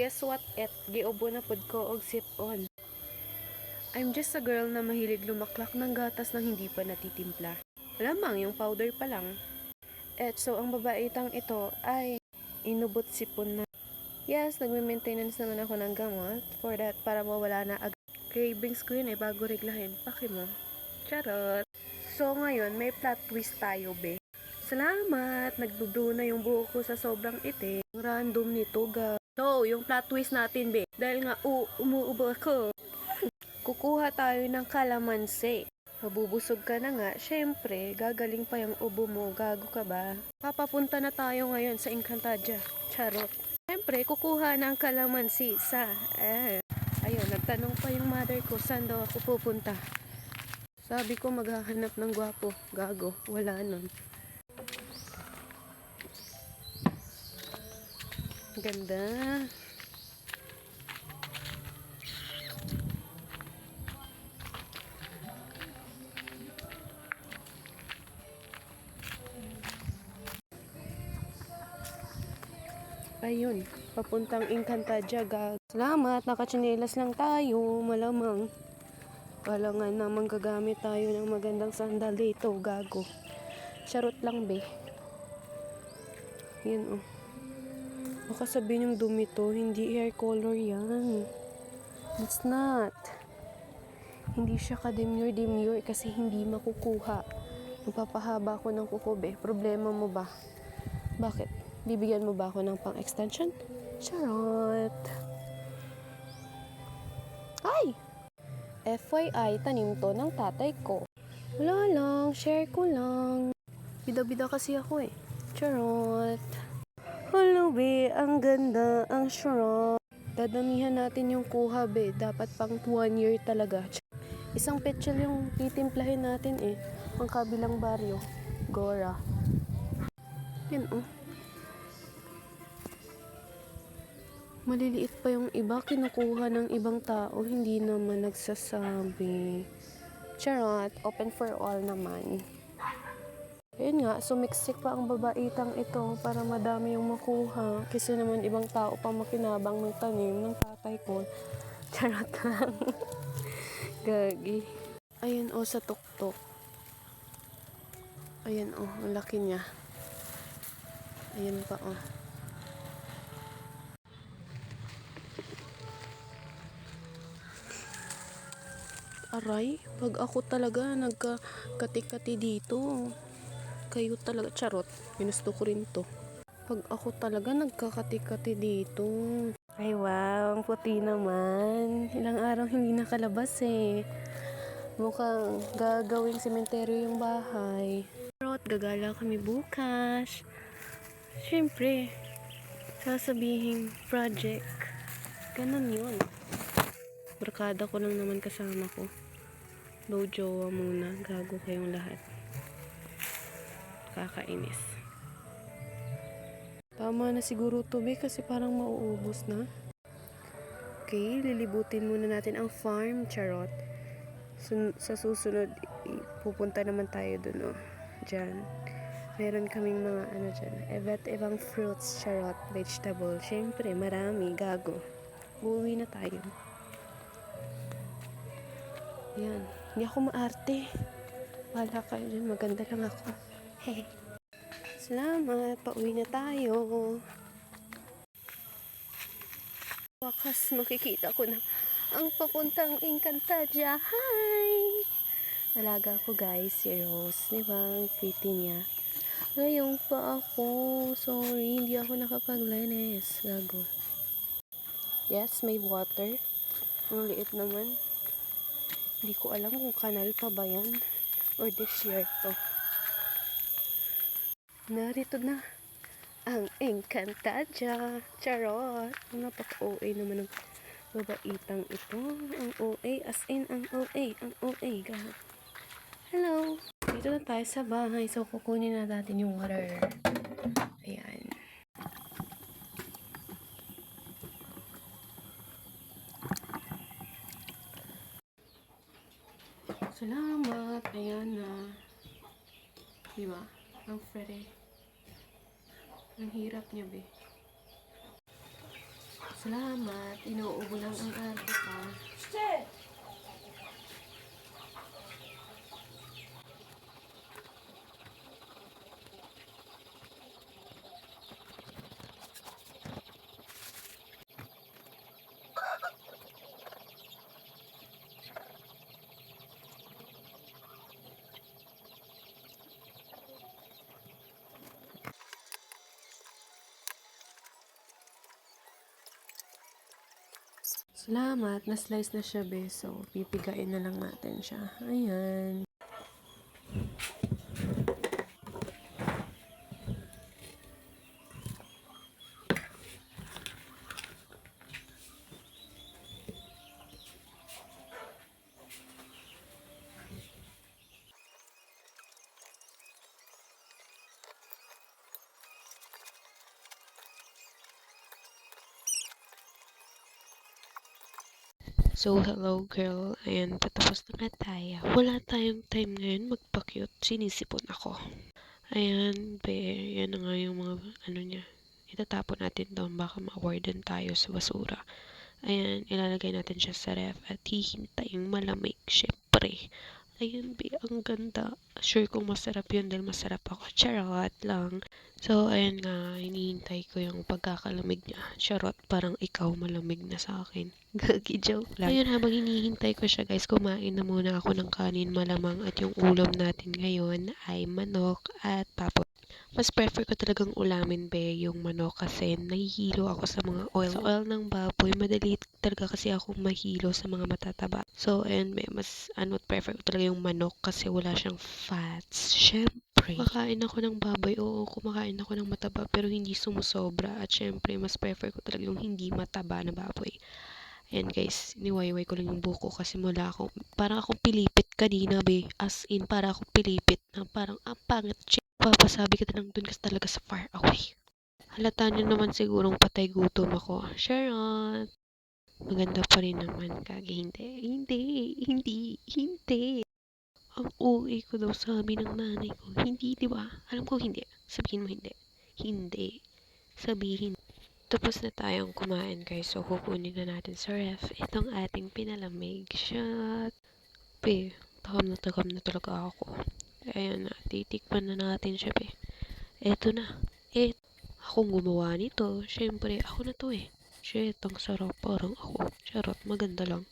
Guess what giubo na pod ko og sip-on. I'm just a girl na mahilig lumaklak ng gatas nang hindi pa natitimpla. Lamang yung powder pa lang. So ang babaitang ito ay inubot sipon na. Yes, nagme-maintenance naman ako ng gamot for that para mawala na agad. Cravings ko yun bago reglahin. Paki mo. Charot. So ngayon, may plot twist tayo, be. Salamat! Nagdudu na yung buhok ko sa sobrang itim. Random nito, ga. So, yung plot twist natin, be. Dahil nga, umuubo ako. Kukuha tayo ng kalamansi. Mabubusog ka na nga, syempre, gagaling pa yung ubo mo. Gago ka ba? Papapunta na tayo ngayon sa Encantadia. Charot. Syempre, kukuha ng kalamansi sa... Ayun, nagtanong pa yung mother ko, saan daw ako pupunta? Sabi ko, maghahanap ng gwapo. Gago, wala nun. Ganda. Ayun, papuntang Encantadia, gag. Salamat, nakatsinelas lang tayo, malamang. Wala nga namang gagamit tayo ng magandang sandal dito, gago. Charot lang, be. Yan, oh. Baka sabihin yung dumi to, hindi hair color yan. It's not. Hindi siya ka-demure kasi hindi makukuha. Magpapahaba ako ng kuko, be. Problema mo ba? Bakit? Bibigyan mo ba ako ng pang-extension? Charot. Ay! FYI, tanim to ng tatay ko. Wala lang, share ko lang. Bida-bida kasi ako Charot. Hello, be. Ang ganda, ang charot. Dadamihan natin yung kuha, be. Dapat pang 1 year talaga. Isang petsyal yung titimplahin natin Ang kabilang baryo. Gora. Yan, oh. Maliliit pa yung iba, kinukuha ng ibang tao, hindi naman nagsasabi. Charot, open for all naman. Ayun nga, sumiksik pa ang babaitang ito para madami yung makuha. Kasi naman ibang tao pa makinabang ng tanim ng tatay ko. Charot lang. Gagi. Ayun sa tuktok. Ayun ang laki niya. Ayun pa Aray, pag ako talaga nagkakati-kati dito. Kayo talaga, charot. Ginusto ko rin to. Pag ako talaga nagkakati-kati dito. Ay wow, ang puti naman. Ilang araw hindi nakalabas Mukhang gagawing sementeryo yung bahay. Charot, gagala kami bukas. Siyempre, sasabihin project. Ganun yun. Barkada ko lang naman kasama ko. No jowa muna. Gago kayong lahat. Kakainis. Tama na siguro to, be, kasi parang mauubos na. Okay, lilibutin muna natin ang farm, charot. Sa susunod, pupunta naman tayo dun, dyan. Meron kaming mga, dyan, iba't ibang fruits, charot, vegetable. Syempre, marami, gago. Uuwi na tayo. Yan. Hindi ako maarte. Wala kayo dyan, maganda lang ako. Salamat, pauwi na tayo. Wakas makikita ko na ang papuntang Encantadia. Hi! Alaga ko, guys, si Rose. Diba? Ang pretty niya. Ngayon pa ako. Sorry, hindi ako nakapaglinis. Gago. Yes, may water. Ang liit naman. Hindi ko alam kung kanal pa ba yan or desierto. Narito na ang Encantadia. Charot. Napaka-OA naman ng babaitang ito. Ang OA, as in ang OA. Ang OA, God. Hello. Dito na tayo sa bahay. So, kukunin na natin yung water. Ayan. Salamat. Ayan na. Diba? Ang pretty. Ang hirap niya, be. Salamat. Inuubo lang ang arte pa. Salamat. Na-slice na siya, beso. Pipigain na lang natin siya. Ayan. So, hello girl. Ayan, patapos na nga tayo. Wala tayong time ngayon magpa-cute. Sinisipon ako. Ayan, be, yan na nga yung mga, niya. Itatapon natin doon. Baka ma-awardan tayo sa basura. Ayan, ilalagay natin siya sa ref at hihintaying malamig. Syempre. Ayan, be, ang ganda. Sure kong masarap yun dahil masarap ako. Charot lang. So, ayan nga, hinihintay ko yung pagkakalamig niya. Charot, parang ikaw malamig na sa akin. Gagi, joke lang. Ayun, habang hinihintay ko siya guys, kumain na muna ako ng kanin malamang at yung ulam natin ngayon ay manok at papo. Mas prefer ko talagang ulamin be yung manok kasi nahihilo ako sa mga oil. Sa oil ng baboy, madali talaga kasi ako mahilo sa mga matataba. So, ayun be, mas prefer ko talaga yung manok kasi wala siyang fats. Syempre, kumakain ako ng baboy, oo, kumakain ako ng mataba pero hindi sumusobra. At syempre, mas prefer ko talaga yung hindi mataba na baboy. Ayan guys, niwayway ko lang yung buko kasi mula ako, parang akong pilipit kanina be. As in, parang akong pilipit na parang ang pangit. Papasabi ka na lang dun kasi talaga sa far away. Halata niyo naman sigurong patay gutom ako. Sharon! Maganda pa rin naman. Kagi hindi. Hindi. Hindi. Hindi. Ang OA ko daw sabi ng nanay ko. Hindi, di ba? Alam ko hindi. Sabihin mo hindi. Hindi. Sabihin. Tapos na tayong kumain guys. So, kukunin na natin sa ref itong ating pinalamig. Shot! Be, takam na talaga ako. Ayan na. Titikman na natin siya, be. Eto na. Akong gumawa nito. Siyempre, ako na to eh. Shit, ang sarap. Parang ako. Charot, maganda lang.